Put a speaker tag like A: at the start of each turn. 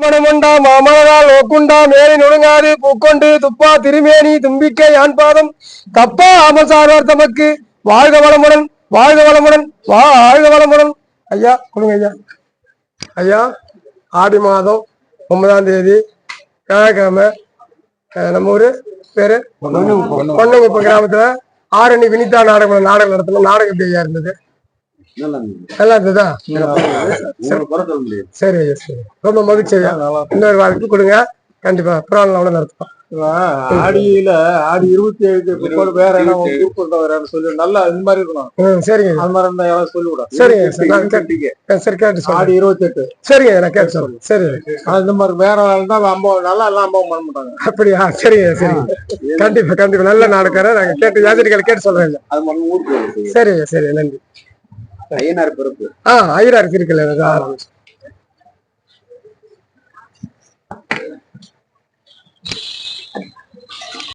A: மணமண்டா மாமலரால் ஓக்குண்டா மேலி நுழுங்காது பூக்கொண்டு துப்பா திருமேனி தும்பிக்கை யான் பாதம் தப்பா ஆமசார்வார் தமக்கு வாழ்க வளமுடன் வாழ்க வளமுடன் வாழ்க வளமுடன். ஐயா கொடுங்க ஐயா. ஐயா ஆடி மாதம் 9ஆம் தேதி வியாழக்கிழமை நம்ம ஊரு பேரு பொன்னங்குப்பம் கிராமத்துல ஆரணி வினிதா நாடகம் நடத்தணும். நாடகம் எப்படி ஐயா இருந்தது? நல்லா இருந்ததா? சரி ஐயா சரி, ரொம்ப மகிழ்ச்சி ஐயா. இன்னொரு வாய்ப்பு கொடுங்க, கண்டிப்பா புறாணம் நடத்துவோம்.
B: ஆடியில ஆடி 27 வேற என்ன சொல்லி நல்லா இந்த மாதிரி இருக்கணும். சரிங்க, அது மாதிரி இருந்தா யாராவது சொல்லிவிடும். சரிங்க சரி, கேட்டு ஆடி 28. சரிங்க, நான் கேட்டு சொல்றேன். சரி, இந்த மாதிரி வேற இருந்தா நல்லா எல்லாம் அம்பவம் பண்ண மாட்டாங்க. அப்படியா? சரிங்க சரிங்க, கண்டிப்பா கண்டிப்பா நல்ல நாடகம். நாங்க கேட்டு யாத்திரிகளை கேட்டு சொல்றேன். சரிங்க சரி, நன்றி. ஐயனார் பிறப்பு ஐயனார் இருக்குல்ல.